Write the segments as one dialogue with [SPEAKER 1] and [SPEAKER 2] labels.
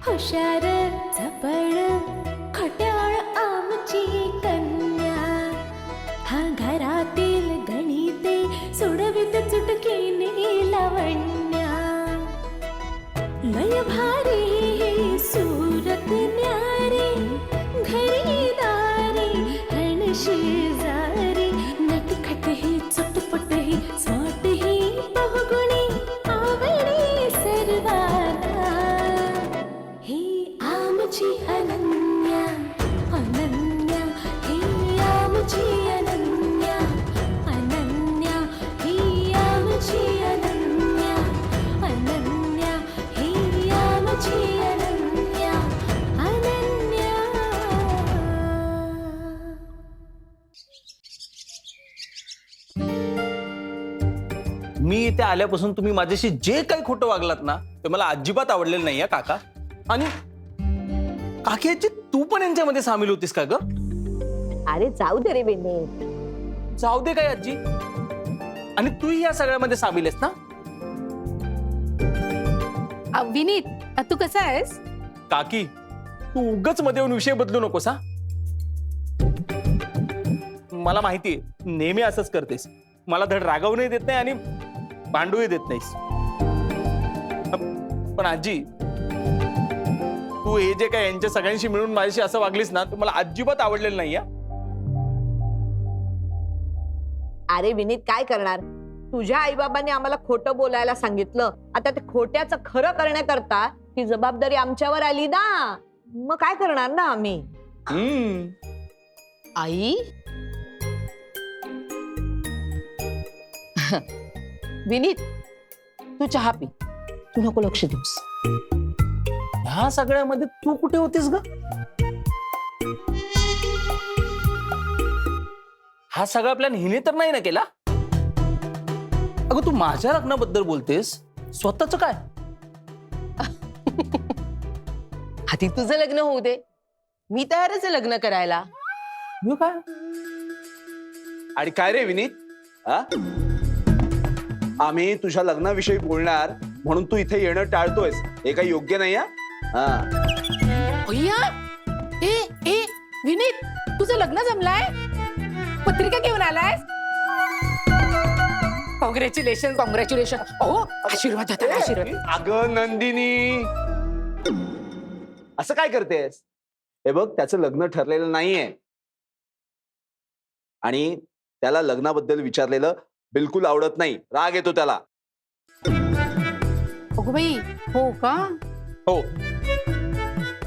[SPEAKER 1] हुशार चपळ खट्याळ आमची कन्या, हा घरातील गणिते सोडवित चुटकीने लावण्या. लय भारी ही सूरत न्यारी, घरी दारी हण शेजारी, नटखट ही चटपट ही स्वाट ही बहुगुणी आवडी सर्वांना. ही आमची अनन्या अनन्या, ही आमची अनन्या अनन्या, ही आमची अनन्या अनन्या, ही आमची अनन्या अनन्या.
[SPEAKER 2] मी इथे आल्यापासून तुम्ही माझ्याशी जे काही खोटं वागलात ना ते मला अजिबात आवडलेलं नाहीये काका. आणि काकी तू पण यांच्यामध्ये सामील होतीस का ग?
[SPEAKER 3] अरे जाऊ दे रे विनीत.
[SPEAKER 2] जाऊ दे काय आजी, आणि तूही या सगळ्यामध्ये सामील आहेस ना?
[SPEAKER 4] विनीत तू कसा आहेस?
[SPEAKER 2] काकी तू उगाच मध्ये येऊन विषय बदलू नकोस हा. मला माहितीये नेहमी असंच करतेस, मला धड रागवूनही देत नाही आणि भांडूही देत नाहीस. पण आजी तू हे जे काय यांच्या सगळ्यांशी मिळून माझ्याशी असं वागलीस ना ते मला अजिबात आवडलेलं नाही.
[SPEAKER 3] अरे विनीत काय करणार, तुझ्या आईबाबांनी आम्हाला खोटं बोलायला सांगितलं. आता ते खोट्याचं खरं करण्याकरता ती जबाबदारी आमच्यावर आली ना, मग काय करणार ना आम्ही.
[SPEAKER 4] आई विनीत तू चहा पी, तू नको लक्ष देऊस.
[SPEAKER 2] ह्या सगळ्यामध्ये तू कुठे होतीस ग? हा सगळा प्लॅन हिने तर नाही ना केला? अगं तू माझ्या लग्नाबद्दल बोलतेस, स्वतःच काय?
[SPEAKER 4] आधी तुझं लग्न होऊ दे, मी तयारच आहे लग्न करायला.
[SPEAKER 2] मी काय?
[SPEAKER 5] आणि काय रे विनीत, हा? आम्ही तुझ्या लग्नाविषयी बोलणार म्हणून तू इथे येणं टाळतोयस, हे काही योग्य नाही. हा
[SPEAKER 4] अय्या ए ए विनीत, तुझं लग्न जमलाय? पत्रिका घेऊन आलाय? Congratulation congratulation. ओ आशीर्वाद देतात, आशीर्वाद.
[SPEAKER 5] अगं नंदिनी, असं काय करतेस? हे बघ त्याचं लग्न ठरलेलं नाहीये आणि त्याला लग्नाबद्दल विचारलेलं बिलकुल आवडत नाही, राग येतो त्याला.
[SPEAKER 4] अगो बाई, हो का?
[SPEAKER 2] हो,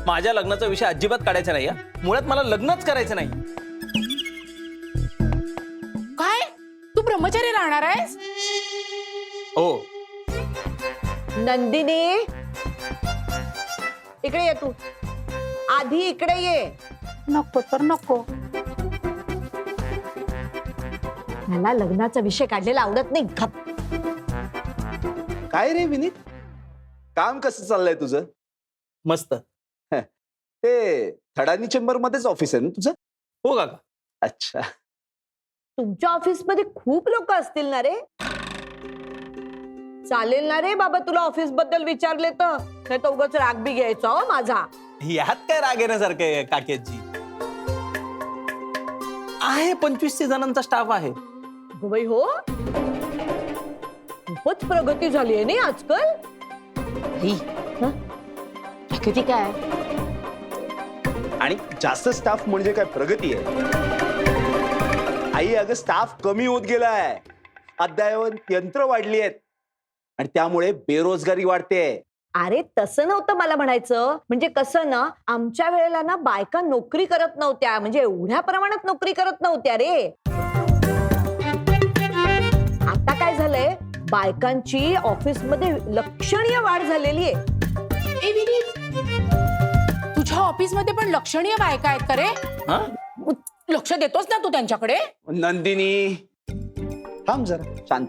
[SPEAKER 2] माझ्या लग्नाचा विषय अजिबात काढायचा नाही. मुळात मला लग्नच करायचं नाही.
[SPEAKER 4] काय तू ब्रह्मचारी राहणार आहेस?
[SPEAKER 2] हो.
[SPEAKER 3] नंदिनी इकडे ये, तू आधी इकडे ये.
[SPEAKER 4] नको तर नको.
[SPEAKER 3] मला लग्नाचा विषय काढलेला आवडत नाही. गप.
[SPEAKER 5] काय रे विनीत, काम कसं चाललंय तुझं?
[SPEAKER 2] मस्त.
[SPEAKER 5] ते थडानी चेंबर मध्येच ऑफिस आहे ना तुझं?
[SPEAKER 2] हो काका.
[SPEAKER 5] अच्छा.
[SPEAKER 3] तुमच्या ऑफिस मध्ये खूप लोक असतील ना रे? चालेल ना रे बाबा, तुला ऑफिस बद्दल विचारले तर नाही तर उगाच राग बी घ्यायचा हो माझा.
[SPEAKER 2] ह्यात काय राग येण्यासारखं आहे काकीजी? आहे 25 जणांचा स्टाफ आहे.
[SPEAKER 3] हो बाई, हो खूपच प्रगती झाली आहे ना आजकाल.
[SPEAKER 4] किती काय?
[SPEAKER 5] आणि जास्त स्टाफ म्हणजे काय प्रगती आहे? आई अगं स्टाफ कमी होत गेलाय, अद्ययावत यंत्र वाढली आहेत आणि त्यामुळे बेरोजगारी वाढते.
[SPEAKER 3] अरे तसं नव्हतं मला म्हणायचं. म्हणजे कसं ना, आमच्या वेळेला ना बायका नोकरी करत नव्हत्या, म्हणजे एवढ्या प्रमाणात नोकरी करत नव्हत्या रे. आता काय झालंय, बायकांची ऑफिस मध्ये लक्षणीय वाढ झालेली आहे.
[SPEAKER 4] तुझ्या ऑफिस मध्ये पण लक्षणीय बायका आहेत का रे? लक्ष देतोस ना तू त्यांच्याकडे?
[SPEAKER 5] नंदिनी थांब जरा, शांत.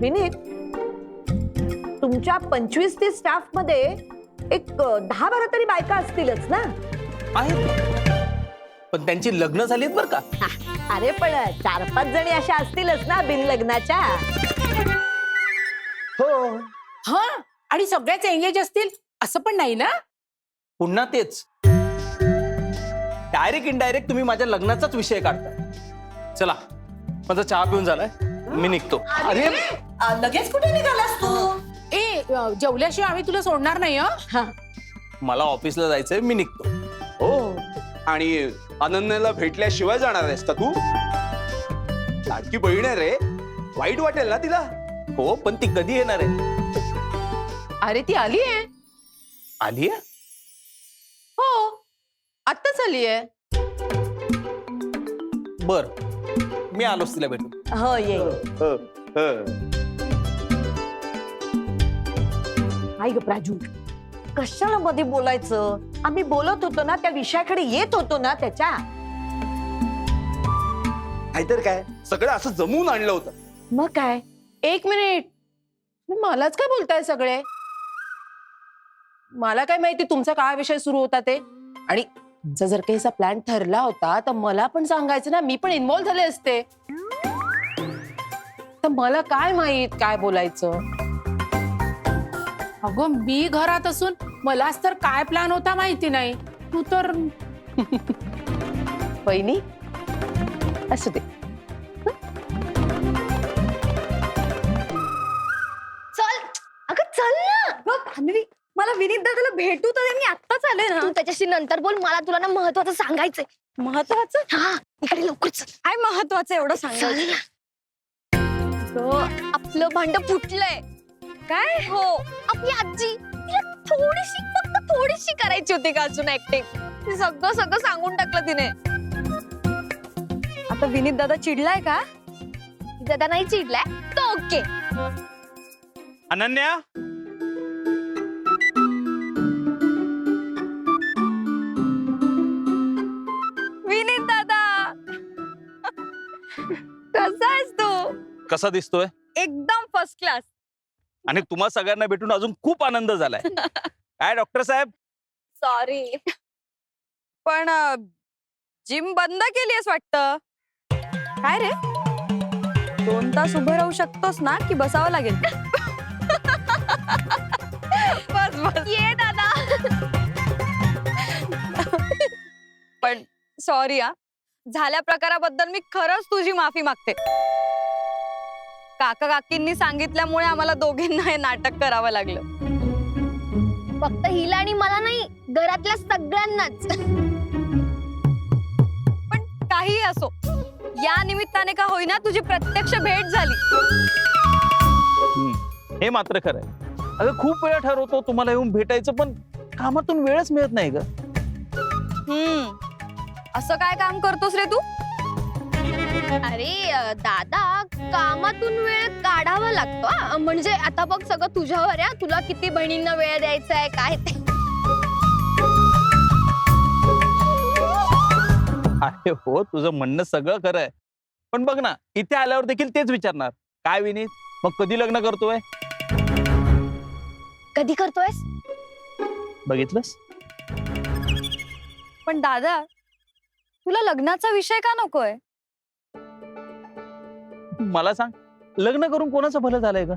[SPEAKER 3] विनीत, तुमच्या 25-30 स्टाफ मध्ये एक 10-12 तरी बायका असतीलच ना?
[SPEAKER 2] आहेत, पण त्यांची लग्न झालीत बरं का.
[SPEAKER 3] अरे पण 4-5 जणी अशा असतीलच ना बिन लग्नाच्या?
[SPEAKER 4] हा, आणि सगळ्याच एंगेज असतील असं पण नाही ना.
[SPEAKER 2] पुन्हा तेच डायरेक्ट इनडायरेक्ट तुम्ही माझ्या लग्नाचाच विषय काढता. चला, माझा चहा पिऊन झालाय, मी निघतो.
[SPEAKER 3] अरे लगेच कुठे निघालास तू?
[SPEAKER 4] जेवल्याशिवाय आम्ही तुला सोडणार नाही.
[SPEAKER 3] हा,
[SPEAKER 2] मला ऑफिसला जायचंय, मी निघतो.
[SPEAKER 5] हो, आणि अनन्याला भेटल्याशिवाय जाणार आहेस का तू? लाडकी बहीण आहे रे, वाईट वाटेल ना तिला.
[SPEAKER 2] हो, पण ती कधी येणार आहे?
[SPEAKER 6] अरे ती आली आहे.
[SPEAKER 2] आली आहे?
[SPEAKER 6] हो, आत्ताच आली आहे.
[SPEAKER 2] बर, मी आलोच तिला भेटून.
[SPEAKER 3] हो ये.
[SPEAKER 5] हं, हं.
[SPEAKER 3] आई ग प्राजू, कशाला मध्ये बोलायचं? आम्ही बोलत होतो ना, त्या विषयाकडे येत होतो ना त्याच्या.
[SPEAKER 5] नाहीतर काय, सगळं असं जमवून आणलं होतं.
[SPEAKER 3] मग काय?
[SPEAKER 6] एक मिनिट, तुम्ही मलाच काय बोलताय सगळे? मला काय माहिती तुमचा काय विषय सुरू होता ते. आणि तुमचा जर काही असा प्लॅन ठरला होता तर मला पण सांगायचं ना, मी पण इन्व्हॉल्व झाले असते. तर मला काय माहित काय बोलायचं.
[SPEAKER 4] अगं, मी घरात असून मलाच तर काय प्लॅन होता माहिती नाही. तू तर
[SPEAKER 6] वहिनी असू दे.
[SPEAKER 7] चल अगं चल ना. बघ अन्वी, मला विनीत दादाला भेटू तर मी आत्ताच आले ना. तू त्याच्याशी नंतर बोल, मला तुला ना महत्वाचं सांगायचंय. महत्वाचं? हा, इकडे लवकर चल. काय महत्वाचं एवढं सांगायचं? आपलं भांड फुटलंय. काय? हो, आपली आजी, तिला थोडीशी, फक्त थोडीशी करायची होती का अजून ऍक्टिंग. ती सगळं सगळं सांगून टाकलं तिने. आता विनीत दादा चिडलाय का? दादा नाही चिडलाय तो ओके.
[SPEAKER 2] अनन्या,
[SPEAKER 7] विनीत दादा कसा आहेस तू?
[SPEAKER 2] कसा दिसतोय?
[SPEAKER 7] एकदम फर्स्ट क्लास.
[SPEAKER 2] आणि तुम्हा सगळ्यांना भेटून अजून खूप आनंद झालाय. काय डॉक्टर साहेब?
[SPEAKER 7] सॉरी, पण जिम बंद केली आहेस वाटतं. काय रे, 2 तास उभं राहू शकतोस ना की बसावं लागेल? बस बस ये दादा. पण सॉरी हा, झाल्या प्रकाराबद्दल मी खरंच तुझी माफी मागते. काका काकींनी सांगितल्यामुळे आम्हाला दोघींना हे नाटक करावं लागलं. फक्त हिला आणि मला नाही, घरातल्या सगळ्यांनाच. पण काही असो, या निमित्ताने का होईना तुझी प्रत्यक्ष भेट झाली.
[SPEAKER 2] हे मात्र खरंय. अगं, खूप वेळा ठरवतो तुम्हाला येऊन भेटायचं, पण कामातून वेळच मिळत नाही ग.
[SPEAKER 7] असं काय काम करतोस रे तू? अरे दादा, कामातून वेळ काढावा लागतो हा. म्हणजे आता बघ, सगळं तुझ्यावर आहे. तुला किती बहिणींना वेळ द्यायचा आहे काय ते.
[SPEAKER 2] अरे हो, तुझं म्हणणं सगळं खरं आहे. पण बघ ना, इथे आल्यावर देखील तेच विचारणार, काय विनीत, मग कधी लग्न करतोय?
[SPEAKER 7] कधी करतोयस?
[SPEAKER 2] बघितलंस?
[SPEAKER 7] पण दादा, तुला लग्नाचा विषय का नकोय?
[SPEAKER 2] मला सांग, लग्न करून कोणाचं भलं झालंय का?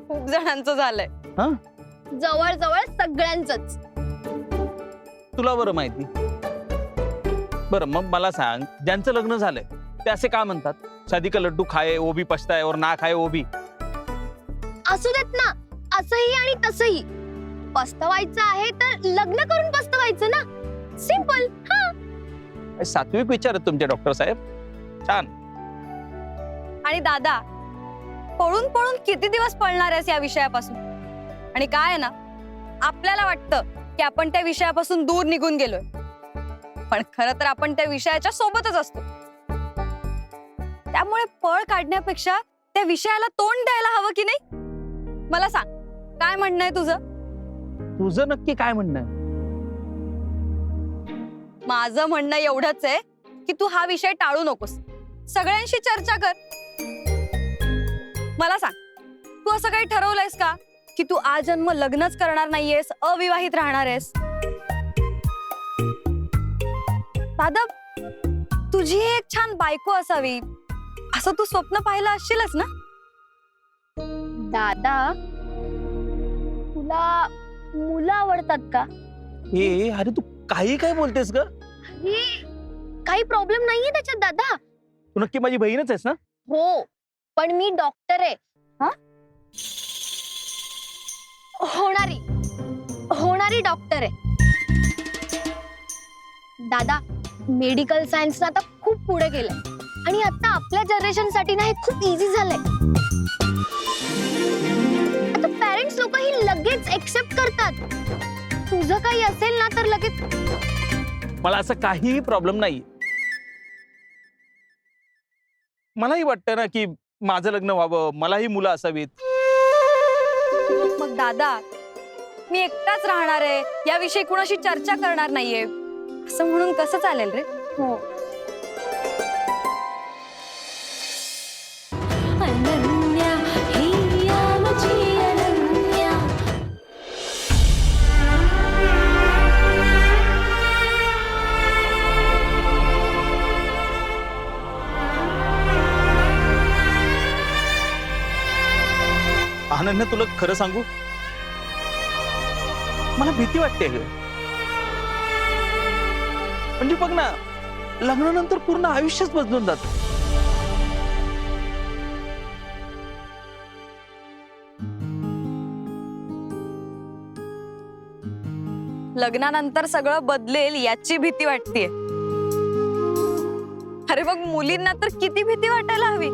[SPEAKER 7] खूप जणांचं झालंय.
[SPEAKER 2] हा?
[SPEAKER 7] जवळ जवळ सगळ्यांचंच.
[SPEAKER 2] तुला बरं माहिती. बरं, मग मला सांग, ज्यांचं लग्न झालंय ते असे का म्हणतात, शादी का लड्डू खाए वो भी पछताए और ना खाए वो भी?
[SPEAKER 7] असू देत ना, असंही आणि तसंही. पस्तवायचं आहे तर लग्न करून पस्तवायचं ना. सिंपल. हा.
[SPEAKER 2] सात्विक विचार आहेत तुमचे डॉक्टर साहेब. छान.
[SPEAKER 7] आणि दादा, पळून पळून किती दिवस पळणार आहेस या विषयापासून? आणि काय आहे ना, आपल्याला वाटतं की आपण त्या विषयापासून दूर निघून गेलोय, पण खरं तर आपण त्या विषयाच्या सोबतच असतो. त्यामुळे पळ काढण्यापेक्षा त्या विषयाला तोंड द्यायला हवं की नाही? मला सांग, काय म्हणणं आहे तुझं?
[SPEAKER 2] तुझं नक्की काय म्हणणं आहे?
[SPEAKER 7] माझं म्हणणं एवढंच आहे की तू हा विषय टाळू नकोस. सगळ्यांशी चर्चा कर. मला सांग, तू असं काही ठरवलंयस का की तू आजन्म लग्नच करणार नाहीयेस, अविवाहित राहणार आहेस? दादा, तुझी एक छान बायको असावी असं तू स्वप्न पाहिलं असशीलच ना?
[SPEAKER 8] दादा तुला मुलं आवडतात का?
[SPEAKER 2] ए अरे तू काही काय बोलतेस ग?
[SPEAKER 8] हे काही प्रॉब्लेम नाहीये त्याच्यात दादा.
[SPEAKER 2] तू नक्की माझी बहीणच आहेस ना?
[SPEAKER 8] हो पण मी डॉक्टर आहे. हा होणारी डॉक्टर आहे. दादा मेडिकल सायन्स आता खूप पुढे गेलंय आणि आता आपल्या जनरेशन साठी ना हे खूप इझी झालंय. आता पॅरेंट्स लोक ही लगेच एक्सेप्ट करतात. तुझं काही असेल ना तर लगेच.
[SPEAKER 2] मला असं काहीही प्रॉब्लेम नाही. मलाही वाटतं ना की माझं लग्न व्हावं, मलाही मुलं असावीत.
[SPEAKER 7] मग दादा मी एकटाच राहणार आहे, याविषयी कुणाशी चर्चा करणार नाहीये असं म्हणून कसं चालेल रे?
[SPEAKER 8] हो
[SPEAKER 1] अनन्या हिया माझी अनन्या.
[SPEAKER 2] अनन्या तुला खरं सांगू, मला भीती वाटते ग. म्हणजे बघ ना, लग्नानंतर पूर्ण आयुष्यच बदलून जात.
[SPEAKER 7] लग्नानंतर सगळं बदलेल याची भीती वाटतेय. अरे मग मुलींना तर किती भीती वाटायला हवी.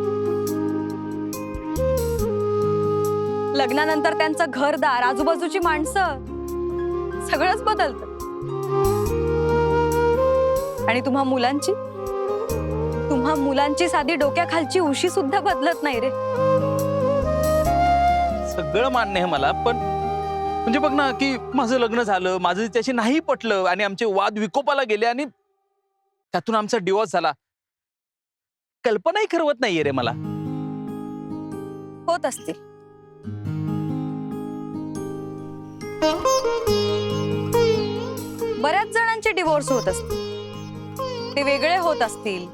[SPEAKER 7] लग्नानंतर त्यांचं घरदार, आजूबाजूची माणसं सगळंच बदलतं. आणि तुम्हा मुलांची साधी डोक्याखालची उशी सुद्धा बदलत नाही रे.
[SPEAKER 2] सगळं मान्य आहे मला, पण म्हणजे बघ ना की माझं लग्न झालं, माझं त्याशी नाही पटलं आणि आमचे वाद विकोपाला गेले आणि त्यातून आमचा डिवोर्स झाला. कल्पनाही करवत नाहीये रे मला.
[SPEAKER 7] होत असतील. बऱ्याच जणांचे डिवोर्स होत असतील, ते वेगळे होत असतील.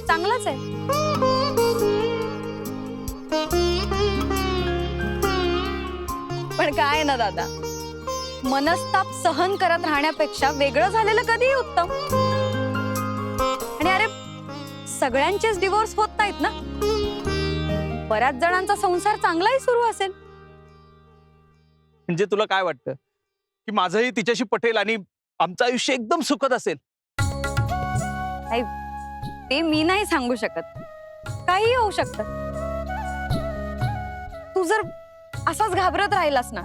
[SPEAKER 7] चांगलंच आहे. पण काय ना दादा, मनस्ताप सहन करत राहण्यापेक्षा वेगळं झालेलं कधीही उत्तम. आणि अरे सगळ्यांचेच डिवोर्स होत नाहीत ना. बऱ्याच जणांचा संसार चांगलाही सुरू असेल.
[SPEAKER 2] म्हणजे तुला काय वाटतं की माझंही तिच्याशी पटेल आणि आमचं आयुष्य एकदम सुखद असेल?
[SPEAKER 7] ते मी नाही सांगू शकत. काही होऊ शकतं. तू जर असाच घाबरत राहिलास ना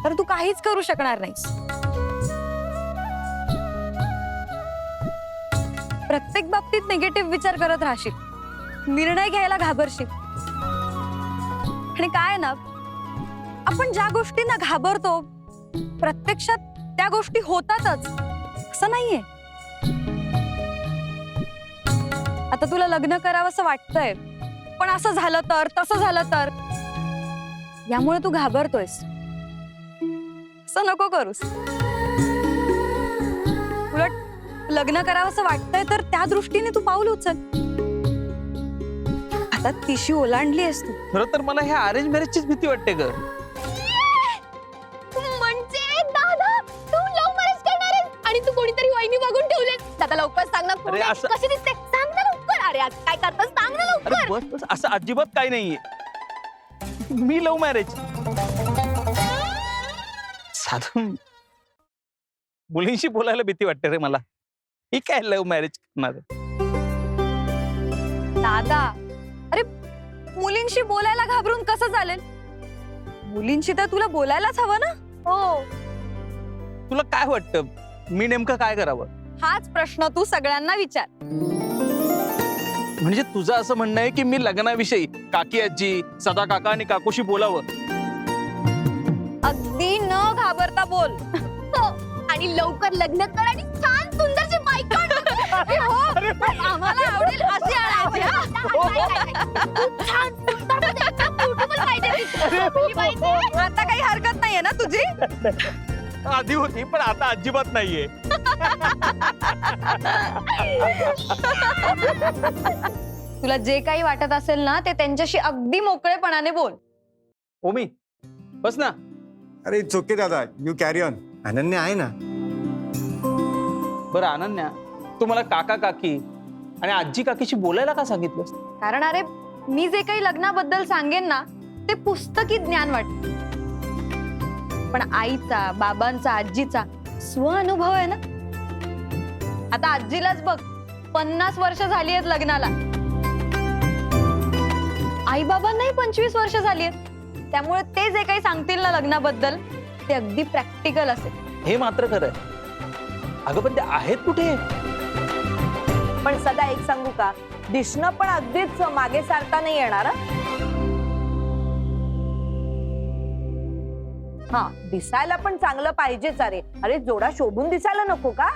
[SPEAKER 7] तर तू काहीच करू शकणार नाहीस. प्रत्येक बाबतीत निगेटिव्ह विचार करत राहशील, निर्णय घ्यायला घाबरशील. आणि काय ना, आपण ज्या गोष्टींना घाबरतो प्रत्यक्षात त्या गोष्टी होतातच असं नाहीये. आता तुला लग्न करावं असं वाटतंय, पण असं झालं तर, तसं झालं तर, यामुळे तू घाबरतोयस. असं नको करूस. उलट लग्न करावं असं वाटतंय तर त्या दृष्टीने तू पाऊल उचल. आता तिशी ओलांडली आहेस तू.
[SPEAKER 2] खरं तर मला ह्या अरेंज मॅरेजचीच भीती वाटते ग.
[SPEAKER 8] म्हणजे दादा तू लव्ह मॅरेज करणार आहेस आणि तू कोणीतरी वहिनी बघून ठेवलेस. दादा लवकर सांग ना, कोण आहे?
[SPEAKER 2] असं-
[SPEAKER 8] कशी दिसते सांग ना लवकर. अरे आज काय करतोस सांग ना
[SPEAKER 2] अरे
[SPEAKER 8] लवकर.
[SPEAKER 2] बस बस, असं अजिबात काही नाहीये. मी लव्ह मॅरेज साधं मुलींशी बोलायला भीती वाटते रे मला. ही काय लव्ह मॅरेज करणार आहे?
[SPEAKER 7] दादा अरे मुलींशी बोलायला घाबरून कसं चालेल? मुलींशी तर तुला बोलायलाच हवं ना.
[SPEAKER 8] हो
[SPEAKER 2] तुला काय वाटतं मी नेमकं काय करावं?
[SPEAKER 7] हाच प्रश्न तू सगळ्यांना विचार.
[SPEAKER 2] म्हणजे तुझं असं म्हणणं आहे की मी लग्नाविषयी काकी आजी, सदा काका आणि काकूशी बोलावं?
[SPEAKER 7] अगदी न घाबरता बोल.
[SPEAKER 8] हो आणि लवकर लग्न कर आणि छान सुंदरची बायको आण.
[SPEAKER 7] अरे हो, पण आम्हाला आवडेल अशी आणायची हा.
[SPEAKER 8] छान सुंदर मध्ये एकदम beautiful पाहिजे ती. आपली बायको.
[SPEAKER 7] आता काही हरकत नाहीये ना तुझी?
[SPEAKER 2] आधी होती पण आता अजिबात नाहीये.
[SPEAKER 7] तुला जे काही वाटत असेल ना ते त्यांच्याशी अगदी मोकळेपणाने बोल.
[SPEAKER 2] ओमी बस ना.
[SPEAKER 9] अरे इट्स ओके दादा, यू कॅरी ऑन. अनन्या आहे ना.
[SPEAKER 2] बरं अनन्या, तू मला काका काकी आणि आजी काकीशी बोलायला का सांगितलंस?
[SPEAKER 7] कारण अरे मी जे काही लग्नाबद्दल सांगेन ना ते पुस्तकी ज्ञान वाटत, पण आईचा, बाबांचा, आजीचा स्वअनुभव आहे ना. आता आजीलाच बघ, 50 वर्ष झाली आहेत लग्नाला. आई बाबांनाही 25 वर्ष झाली आहेत. त्यामुळे ते जे काही सांगतील ना लग्नाबद्दल ते अगदी प्रॅक्टिकल असेल.
[SPEAKER 2] हे मात्र खरं आहे. अगं पण ते आहेत कुठे?
[SPEAKER 3] पण सदा एक सांगू का, दिसणं पण अगदीच मागे सारता नाही येणार हं? हा, दिसायला पण चांगलं पाहिजेच. अरे अरे जोडा शोभून दिसायला नको का?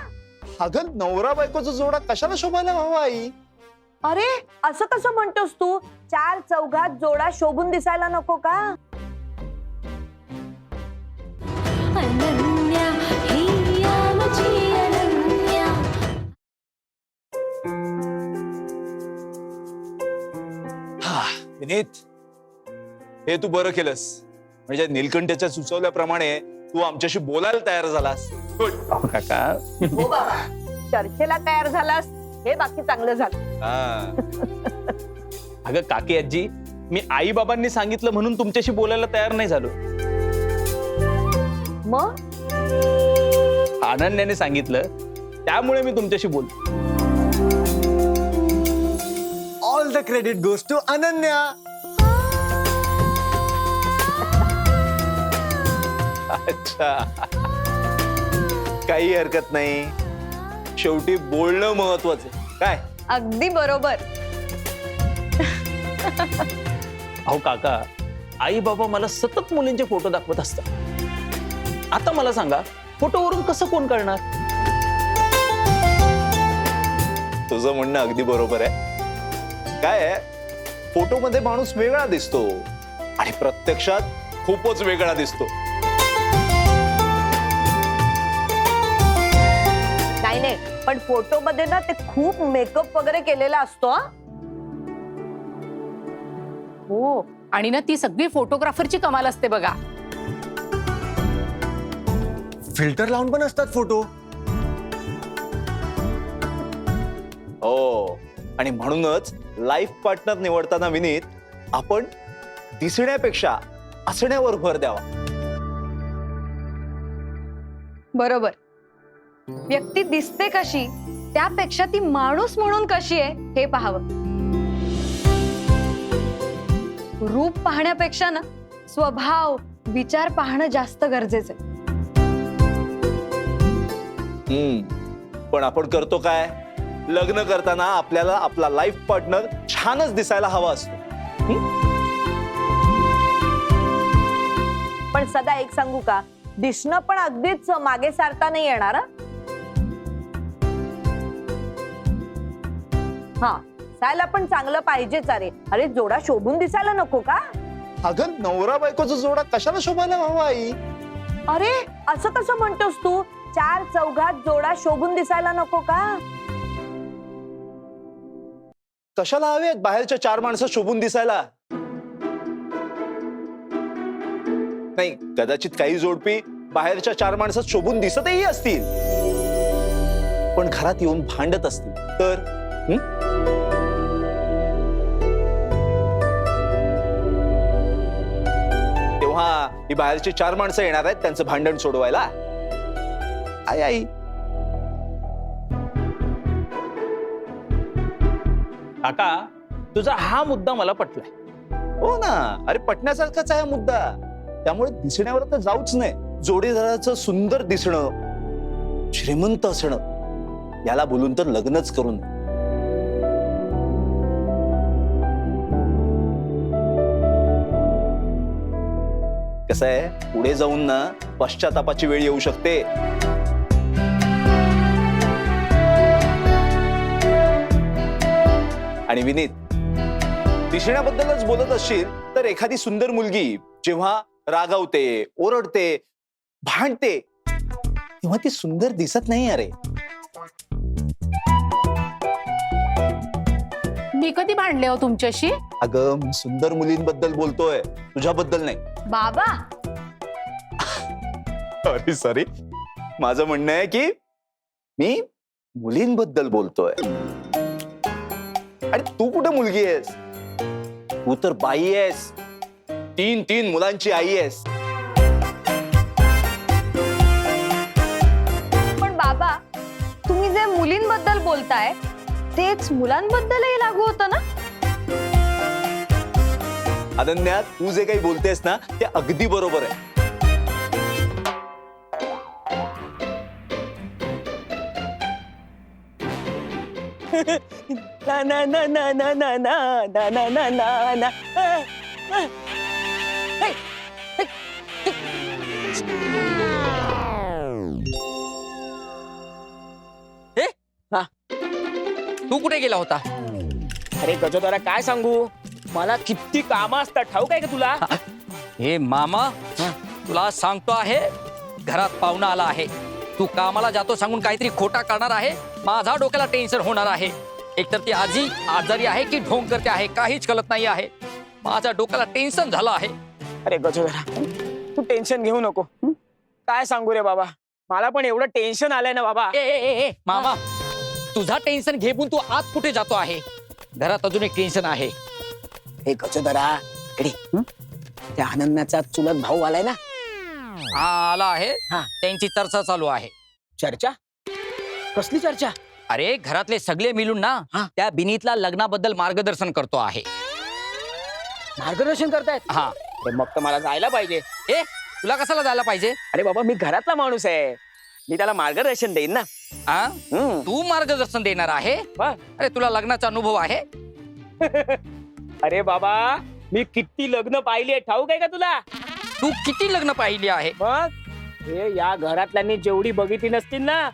[SPEAKER 5] अगं नवरा बायकोचा जोडा कशाला शोभायला हवा आई?
[SPEAKER 3] अरे असं कसं म्हणतोस तू? 4 चौघात जोडा शोभून दिसायला नको का?
[SPEAKER 1] अनन्या ही आमची अनन्या.
[SPEAKER 5] विनीत, हे तू बरं केलंस. म्हणजे नीलकंठच्या सुचवल्याप्रमाणे तू आमच्याशी बोलायला तयार झालास. गुड.
[SPEAKER 2] काका
[SPEAKER 3] हो बाबा, चर्चेला तयार झालास हे बाकी चांगलं झालं.
[SPEAKER 2] अगं काकी आजी, मी आई बाबांनी सांगितलं म्हणून तुमच्याशी बोलायला तयार नाही झालो.
[SPEAKER 3] मग
[SPEAKER 2] अनन्याने सांगितलं त्यामुळे मी तुमच्याशी बोलतो.
[SPEAKER 9] All the credit goes to Ananya.
[SPEAKER 5] अच्छा, काही हरकत नाही. शेवटी बोलणं महत्वाचं काय?
[SPEAKER 7] अगदी बरोबर.
[SPEAKER 2] अहो काका, आई बाबा मला सतत मुलींचे फोटो दाखवत असतात. आता मला सांगा, फोटोवरून कसं कोण करणार?
[SPEAKER 5] तुझं म्हणणं अगदी बरोबर आहे. काय आहे, फोटोमध्ये माणूस वेगळा दिसतो आणि प्रत्यक्षात खूपच वेगळा दिसतो.
[SPEAKER 3] नाही नाही, पण फोटो मध्ये ना ते खूप मेकअप वगैरे केलेला असतो हं?
[SPEAKER 4] हो, आणि ना ती सगळी फोटोग्राफरची कमाल असते बघा.
[SPEAKER 9] फिल्टर लावून पण असतात फोटो.
[SPEAKER 5] हो, आणि म्हणूनच लाईफ पार्टनर निवडताना विनीत, आपण दिसण्यापेक्षा असण्यावर भर द्यावा.
[SPEAKER 7] बरोबर. व्यक्ती दिसते कशी त्यापेक्षा ती माणूस म्हणून कशी आहे हे पाहावं. रूप पाहण्यापेक्षा ना स्वभाव, विचार पाहणं जास्त गरजेचं आहे.
[SPEAKER 5] पण आपण करतो काय? लग्न करताना आपल्याला आपला लाईफ पार्टनर छानच दिसायला हवा असतो.
[SPEAKER 3] पण सदा एक सांगू का, दिसणं पण अगदीच मागे सारता नाही येणार हं? हा, दिसायला पण चांगलं पाहिजेच. अरे अरे जोडा शोभून दिसायला नको का?
[SPEAKER 5] अगं नवरा बायकोचा जोडा कशाला शोभायला हवा आई?
[SPEAKER 3] अरे असं कसं म्हणतोस तू? 4 चौघात जोडा शोभून दिसायला नको का?
[SPEAKER 5] कशाला हवेत बाहेरच्या 4 माणसं शोभून दिसायला? नाही, कदाचित काही जोडपी बाहेरच्या 4 माणसात शोभून दिसतही असतील, पण घरात येऊन भांडत असतील तर तेव्हा ही बाहेरची 4 माणसं येणार आहेत त्यांचं भांडण सोडवायला. आई आई
[SPEAKER 2] काका, तुझा हा मुद्दा मला पटलाय.
[SPEAKER 5] हो ना, अरे पटण्यासारखाच आहे हा मुद्दा. त्यामुळे दिसण्यावर तर जाऊच नाही. जोडीदाराचं सुंदर दिसणं, श्रीमंत असणं, याला बोलून तर लग्नच करून. कसं आहे, पुढे जाऊन ना पश्चातापाची वेळ येऊ शकते. आणि विनीत, दिसण्याबद्दलच बोलत असशील तर एखादी सुंदर मुलगी जेव्हा रागावते, ओरडते, भांडते, तेव्हा ती सुंदर दिसत नाही. अरे
[SPEAKER 4] मी कधी भांडले हो तुमच्याशी?
[SPEAKER 5] अगं मी सुंदर मुलींबद्दल बोलतोय, तुझ्याबद्दल नाही.
[SPEAKER 7] बाबा
[SPEAKER 5] सॉरी सॉरी, माझं म्हणणं आहे की मी मुलींबद्दल बोलतोय. आणि तू कुठे मुलगी आहेस? तू तर बाई आहेस, 3 मुलांची आई आहेस.
[SPEAKER 7] पण बाबा, तुम्ही जे मुलींबद्दल बोलताय तेच मुलांबद्दलही लागू होतं ना?
[SPEAKER 5] अनन्या, तू जे काही बोलतेस ना ते अगदी बरोबर आहे.
[SPEAKER 10] ना ना ना ना ना ना ना ना ना ना ना ना.
[SPEAKER 2] तू कुठे गेला होता?
[SPEAKER 10] अरे गजोदरा, काय सांगू, मला किती कामं असतात ठाऊक आहे का तुला?
[SPEAKER 2] हे मामा, तुला सांगतो आहे, घरात पाहुणा आला आहे. तू कामाला जातो सांगून काहीतरी खोटा करणार आहे. माझा डोक्याला टेन्शन होणार आहे. एकतर ती आजी आजारी आहे की ढोंग करते आहे काहीच कळत नाही आहे. माझ्या डोक्याला टेन्शन झालं आहे.
[SPEAKER 10] अरे गजोदरा, तू टेन्शन घेऊ नको. काय सांगू रे बाबा, मला पण एवढं टेन्शन आलंय ना बाबा.
[SPEAKER 2] ए मामा, तुझा टेन्शन घेऊन तू आत कुठे जातो आहे? घरात अजून एक टेन्शन आहे.
[SPEAKER 10] हे गजोदरा, इकडे त्या अनन्याचा चुलत भाऊ आलाय ना.
[SPEAKER 2] हा आला आहे.
[SPEAKER 10] हा.
[SPEAKER 2] त्यांची चर्चा चालू आहे.
[SPEAKER 10] चर्चा? कसली चर्चा?
[SPEAKER 2] अरे घरातले सगळे मिळून ना
[SPEAKER 10] हा.
[SPEAKER 2] त्या बिनीतला लग्नाबद्दल मार्गदर्शन करतो आहे.
[SPEAKER 10] मार्गदर्शन करतायत?
[SPEAKER 2] हा.
[SPEAKER 10] अरे मग तर मला जायला पाहिजे.
[SPEAKER 2] ए तुला कशाला जायला पाहिजे?
[SPEAKER 10] अरे बाबा, मी घरातला माणूस आहे, मी त्याला मार्गदर्शन देईन ना.
[SPEAKER 2] आ? तू मार्गदर्शन देणार आहे?
[SPEAKER 10] वा.
[SPEAKER 2] अरे तुला लग्नाचा अनुभव आहे?
[SPEAKER 10] अरे बाबा, मी किती लग्न पाहिली ठाऊक आहे का तुला?
[SPEAKER 2] तू किती लग्न पाहिली आहे?
[SPEAKER 10] मग हे या घरातल्यांनी जेवढी बघितली नसतील ना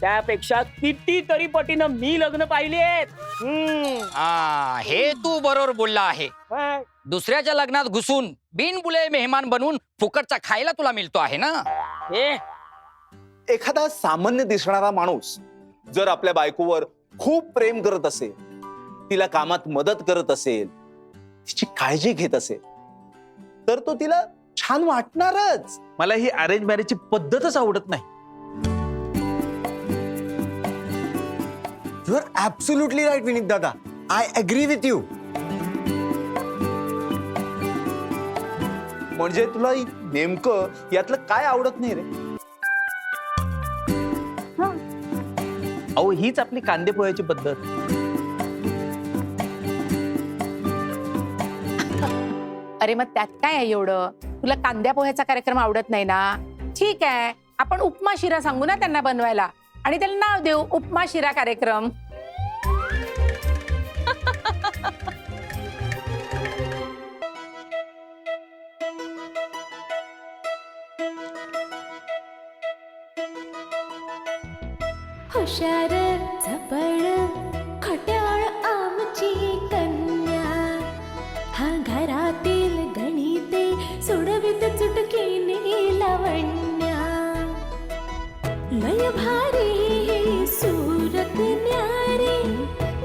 [SPEAKER 10] त्यापेक्षा किती तरी पटीनं मी लग्न पाहिली आहेत.
[SPEAKER 2] हे तू बरोबर बोलला आहे. दुसऱ्याच्या लग्नात घुसून बिनबुले मेहमान बनवून फुकटचा खायला तुला मिळतो आहे ना.
[SPEAKER 10] हे
[SPEAKER 5] एखादा सामान्य दिसणारा माणूस जर आपल्या बायकोवर खूप प्रेम करत असेल, तिला कामात मदत करत असेल, तिची काळजी घेत असेल, तर तो तिला छान वाटणारच.
[SPEAKER 2] मला ही अरेंज मॅरेजची पद्धतच आवडत नाही.
[SPEAKER 9] You are absolutely right Vineet दादा. I agree with you.
[SPEAKER 5] म्हणजे तुला नेमकं यातलं काय आवडत नाही रे?
[SPEAKER 2] अहो हीच आपली कांदे पोह्याची पद्धत.
[SPEAKER 4] अरे मग त्यात काय आहे एवढं? तुला कांद्या पोह्याचा कार्यक्रम आवडत नाही ना? ठीक आहे, आपण उपमा शिरा सांगू ना त्यांना बनवायला आणि त्याला नाव देऊ उपमा शिरा कार्यक्रम.
[SPEAKER 1] हुशार झपड खट्याळ आमची कन्या, हा घरातील गणिते सोडवित चुटकीने लावण्या. लय भारी ही सूरत न्यारी,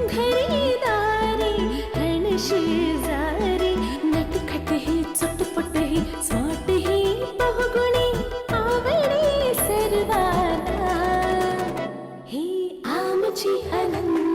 [SPEAKER 1] घरी दारी हण शेजारी, नटखट ही चटपट ही स्मार्ट ही बहुगुणी आवडी सर्वांना. ही आमची अनन्या.